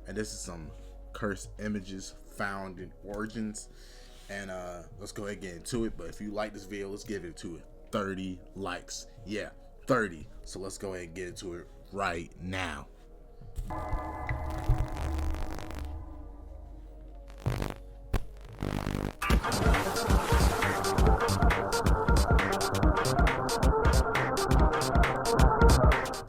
and this is some cursed images found in Origins. And let's go ahead and get into it. But if you like this video, let's give it to it 30 likes. Yeah, 30. So let's go ahead and get into it right now.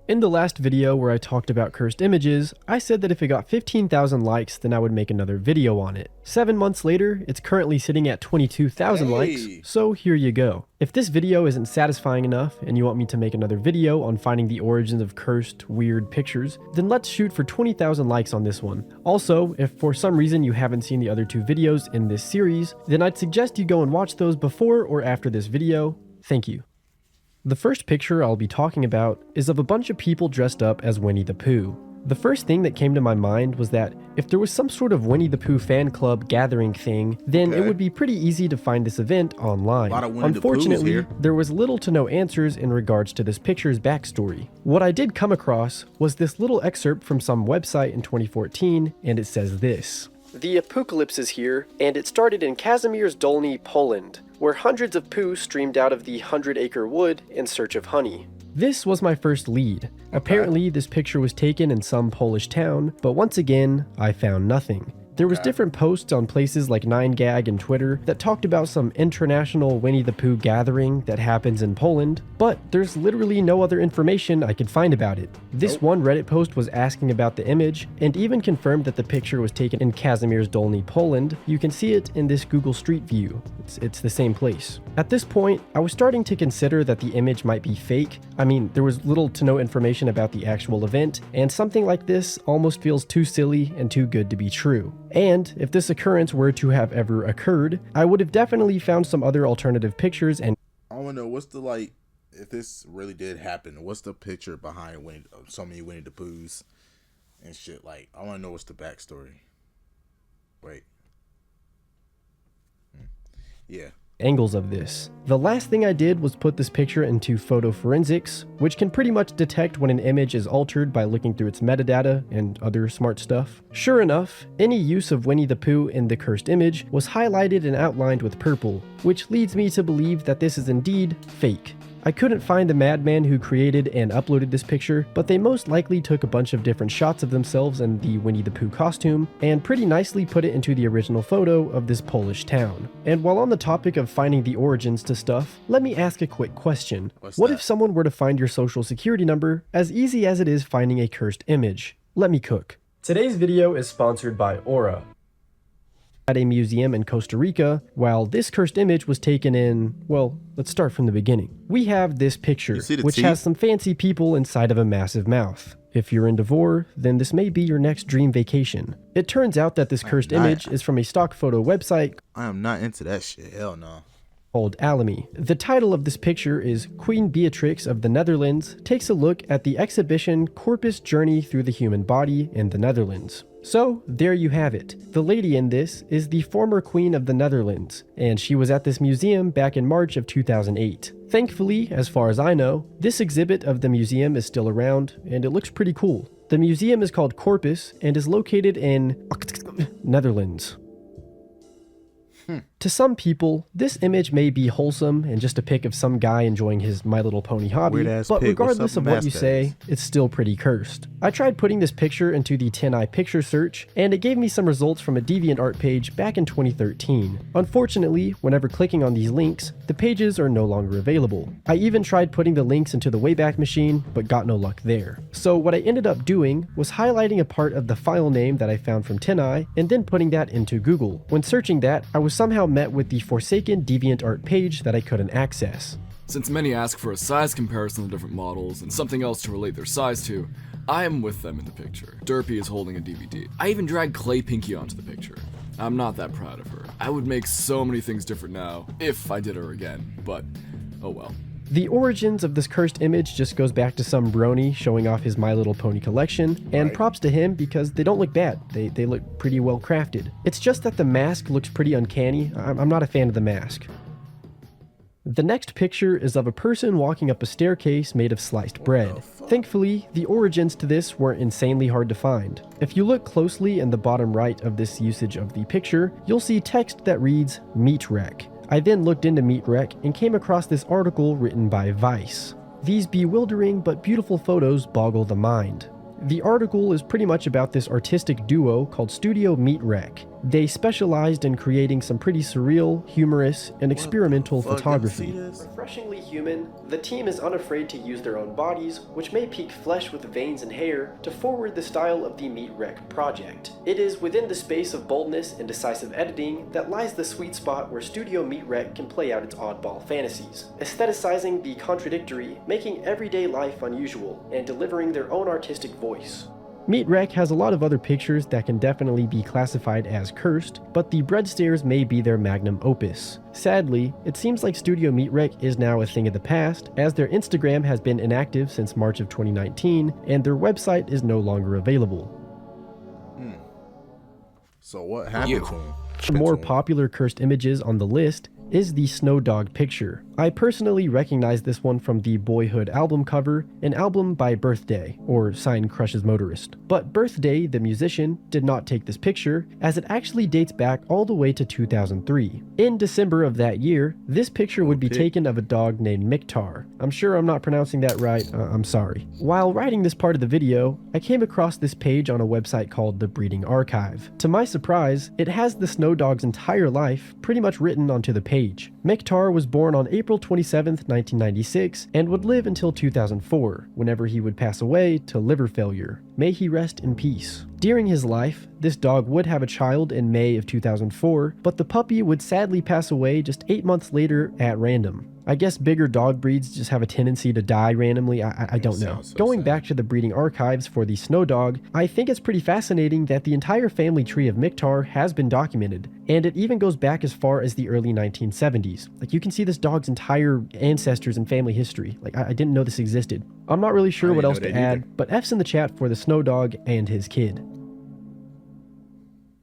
In the last video where I talked about cursed images, I said that if it got 15,000 likes, then I would make another video on it. 7 months later, it's currently sitting at 22,000 likes, so here you go. If this video isn't satisfying enough, and you want me to make another video on finding the origins of cursed, weird pictures, then let's shoot for 20,000 likes on this one. Also, if for some reason you haven't seen the other 2 videos in this series, then I'd suggest you go and watch those before or after this video. Thank you. The first picture I'll be talking about is of a bunch of people dressed up as Winnie the Pooh. The first thing that came to my mind was that if there was some sort of Winnie the Pooh fan club gathering thing, then it would be pretty easy to find this event online. Unfortunately, there was little to no answers in regards to this picture's backstory. What I did come across was this little excerpt from some website in 2014, and it says this. The apocalypse is here, and it started in Kazimierz Dolny, Poland, where hundreds of Pooh streamed out of the 100-acre wood in search of honey. This was my first lead. Apparently, this picture was taken in some Polish town, but once again, I found nothing. There was different posts on places like 9gag and Twitter that talked about some international Winnie the Pooh gathering that happens in Poland, but there's literally no other information I could find about it. This one Reddit post was asking about the image and even confirmed that the picture was taken in Kazimierz Dolny, Poland. You can see it in this Google Street View. It's the same place. At this point, I was starting to consider that the image might be fake. I mean, there was little to no information about the actual event, and something like this almost feels too silly and too good to be true. And if this occurrence were to have ever occurred, I would have definitely found some other alternative pictures and I want to know what's the, like, if this really did happen, what's the picture behind so many Winnie the Poohs and shit? Like, I want to know what's the backstory. Wait. Yeah. Angles of this. The last thing I did was put this picture into photo forensics, which can pretty much detect when an image is altered by looking through its metadata and other smart stuff. Sure enough, any use of Winnie the Pooh in the cursed image was highlighted and outlined with purple, which leads me to believe that this is indeed fake. I couldn't find the madman who created and uploaded this picture, but they most likely took a bunch of different shots of themselves in the Winnie the Pooh costume, and pretty nicely put it into the original photo of this Polish town. And while on the topic of finding the origins to stuff, let me ask a quick question. What if someone were to find your social security number as easy as it is finding a cursed image? Let me cook. Today's video is sponsored by Aura. At a museum in Costa Rica, while this cursed image was taken in, well, let's start from the beginning. We have this picture, which has some fancy people inside of a massive mouth. If you're into vor, then this may be your next dream vacation. It turns out that this cursed image is from a stock photo website. I am not into that shit, hell no. Called Alamy. The title of this picture is Queen Beatrix of the Netherlands takes a look at the exhibition Corpus Journey Through the Human Body in the Netherlands. So, there you have it. The lady in this is the former Queen of the Netherlands, and she was at this museum back in March of 2008. Thankfully, as far as I know, this exhibit of the museum is still around, and it looks pretty cool. The museum is called Corpus and is located in Netherlands. To some people, this image may be wholesome and just a pic of some guy enjoying his My Little Pony hobby, but regardless of what you say, it's still pretty cursed. I tried putting this picture into the TinEye picture search, and it gave me some results from a DeviantArt page back in 2013. Unfortunately, whenever clicking on these links, the pages are no longer available. I even tried putting the links into the Wayback Machine, but got no luck there. So what I ended up doing was highlighting a part of the file name that I found from TinEye, and then putting that into Google. When searching that, I was somehow met with the Forsaken DeviantArt page that I couldn't access. Since many ask for a size comparison of different models and something else to relate their size to, I am with them in the picture. Derpy is holding a DVD. I even dragged Clay Pinky onto the picture. I'm not that proud of her. I would make so many things different now, if I did her again, but oh well. The origins of this cursed image just goes back to some brony showing off his My Little Pony collection, and props to him because they don't look bad. They look pretty well crafted. It's just that the mask looks pretty uncanny. I'm not a fan of the mask. The next picture is of a person walking up a staircase made of sliced bread. Thankfully, the origins to this weren't insanely hard to find. If you look closely in the bottom right of this usage of the picture, you'll see text that reads Meat Wreck. I then looked into Meat Wreck and came across this article written by Vice. These bewildering but beautiful photos boggle the mind. The article is pretty much about this artistic duo called Studio Meat Wreck. They specialized in creating some pretty surreal, humorous, and experimental photography. Refreshingly human, the team is unafraid to use their own bodies, which may peak flesh with veins and hair, to forward the style of the Meat Wreck project. It is within the space of boldness and decisive editing that lies the sweet spot where Studio Meat Wreck can play out its oddball fantasies, aestheticizing the contradictory, making everyday life unusual, and delivering their own artistic voice. Meat Wreck has a lot of other pictures that can definitely be classified as cursed, but the bread stairs may be their magnum opus. Sadly, it seems like Studio Meat Wreck is now a thing of the past, as their Instagram has been inactive since March of 2019, and their website is no longer available. So what happened to him? The more popular cursed images on the list is the Snow Dog picture. I personally recognize this one from the Boyhood album cover, an album by Birthday, or signed Crush's Motorist. But Birthday, the musician, did not take this picture, as it actually dates back all the way to 2003. In December of that year, this picture would be taken of a dog named Miktar. I'm sure I'm not pronouncing that right, I'm sorry. While writing this part of the video, I came across this page on a website called The Breeding Archive. To my surprise, it has the Snow Dog's entire life pretty much written onto the page. Miktar was born on April 27, 1996, and would live until 2004, whenever he would pass away to liver failure. May he rest in peace. During his life, this dog would have a child in May of 2004, but the puppy would sadly pass away just 8 months later at random. I guess bigger dog breeds just have a tendency to die randomly, I don't know. Going back to the breeding archives for the Snow Dog, I think it's pretty fascinating that the entire family tree of Miktar has been documented, and it even goes back as far as the early 1970s. Like, you can see this dog's entire ancestors and family history. Like, I didn't know this existed. I'm not really sure what else to add, but F's in the chat for the Snow Dog and his kid.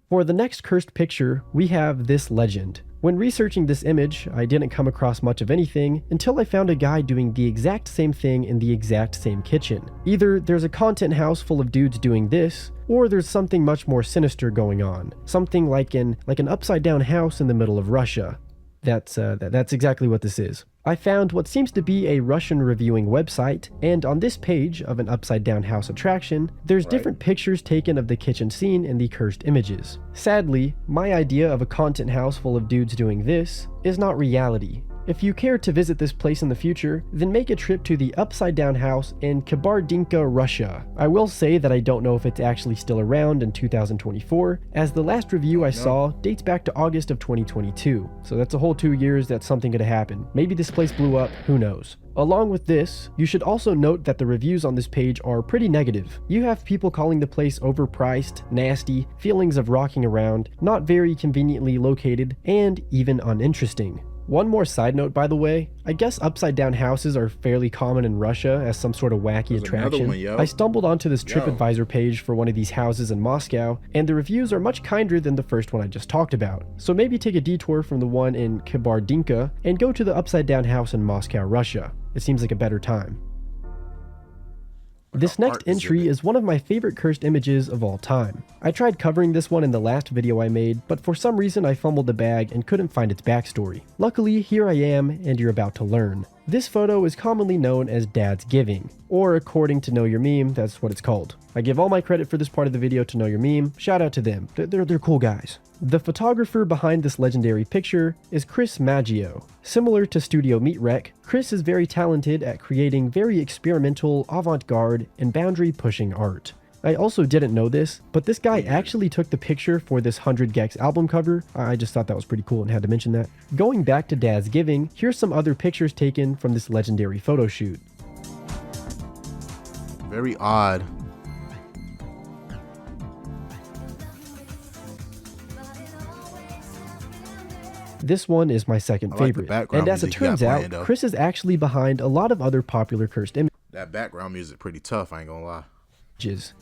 For the next cursed picture, we have this legend. When researching this image, I didn't come across much of anything until I found a guy doing the exact same thing in the exact same kitchen. Either there's a content house full of dudes doing this, or there's something much more sinister going on. Something like an upside down house in the middle of Russia. That's exactly what this is. I found what seems to be a Russian reviewing website, and on this page of an upside down house attraction, there's different pictures taken of the kitchen scene in the cursed images. Sadly, my idea of a content house full of dudes doing this is not reality. If you care to visit this place in the future, then make a trip to the Upside Down House in Kabardinka, Russia. I will say that I don't know if it's actually still around in 2024, as the last review I saw dates back to August of 2022, so that's a whole 2 years that something could have happened. Maybe this place blew up, who knows. Along with this, you should also note that the reviews on this page are pretty negative. You have people calling the place overpriced, nasty, feelings of rocking around, not very conveniently located, and even uninteresting. One more side note, by the way, I guess upside down houses are fairly common in Russia as some sort of wacky attraction. I stumbled onto this TripAdvisor page for one of these houses in Moscow, and the reviews are much kinder than the first one I just talked about. So maybe take a detour from the one in Kabardinka and go to the upside down house in Moscow, Russia. It seems like a better time. This next entry is one of my favorite cursed images of all time. I tried covering this one in the last video I made, but for some reason I fumbled the bag and couldn't find its backstory. Luckily, here I am, and you're about to learn. This photo is commonly known as Dad's Giving, or according to Know Your Meme, that's what it's called. I give all my credit for this part of the video to Know Your Meme. Shout out to them. They're cool guys. The photographer behind this legendary picture is Chris Maggio. Similar to Studio Meat Wreck, Chris is very talented at creating very experimental, avant-garde, and boundary-pushing art. I also didn't know this, but this guy actually took the picture for this 100 gecs album cover. I just thought that was pretty cool and had to mention that. Going back to Dad's Giving, here's some other pictures taken from this legendary photo shoot. Very odd. This one is my second favorite, and as it turns out, Chris is actually behind a lot of other popular cursed images. That background music pretty tough, I ain't gonna lie.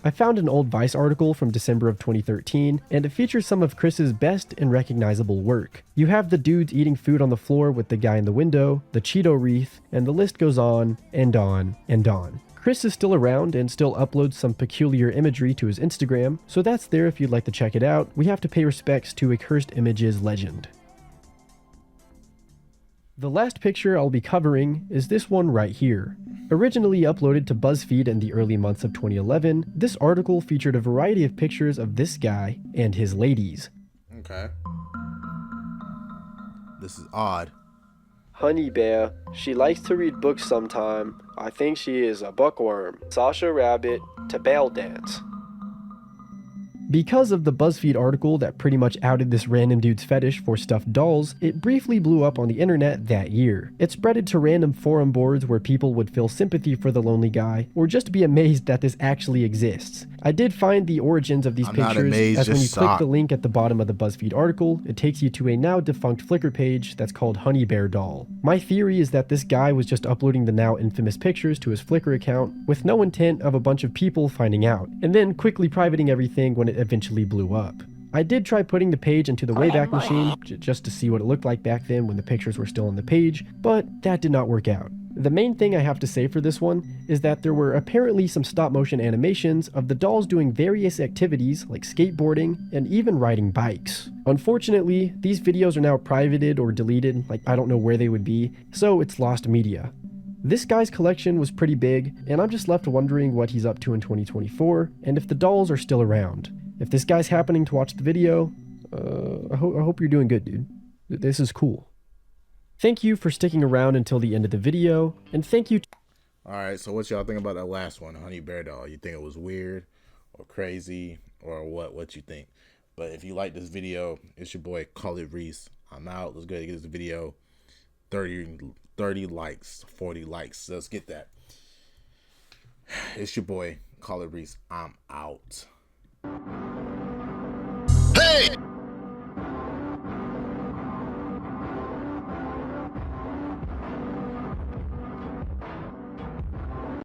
I found an old Vice article from December of 2013, and it features some of Chris's best and recognizable work. You have the dudes eating food on the floor with the guy in the window, the Cheeto wreath, and the list goes on and on and on. Chris is still around and still uploads some peculiar imagery to his Instagram, so that's there if you'd like to check it out. We have to pay respects to a Cursed Images legend. The last picture I'll be covering is this one right here. Originally uploaded to BuzzFeed in the early months of 2011, this article featured a variety of pictures of this guy and his ladies. Okay. This is odd. Honey Bear, she likes to read books sometime. I think she is a bookworm. Sasha Rabbit to bell dance. Because of the BuzzFeed article that pretty much outed this random dude's fetish for stuffed dolls, it briefly blew up on the internet that year. It spreaded to random forum boards where people would feel sympathy for the lonely guy, or just be amazed that this actually exists. I did find the origins of these pictures, as when you click the link at the bottom of the BuzzFeed article, it takes you to a now defunct Flickr page that's called Honey Bear Doll. My theory is that this guy was just uploading the now infamous pictures to his Flickr account with no intent of a bunch of people finding out, and then quickly privating everything when it eventually blew up. I did try putting the page into the Wayback Machine just to see what it looked like back then when the pictures were still on the page, but that did not work out. The main thing I have to say for this one is that there were apparently some stop motion animations of the dolls doing various activities like skateboarding and even riding bikes. Unfortunately, these videos are now privated or deleted, like I don't know where they would be, so it's lost media. This guy's collection was pretty big, and I'm just left wondering what he's up to in 2024, and if the dolls are still around. If this guy's happening to watch the video, I hope you're doing good, dude. This is cool. Thank you for sticking around until the end of the video, and thank you. Alright, so what y'all think about that last one, Honey Bear Doll? You think it was weird or crazy or what? What you think? But if you like this video, it's your boy Khalid Reese. I'm out. Let's go ahead and get this video 30 likes, 40 likes. Let's get that. It's your boy Khalid Reese. I'm out.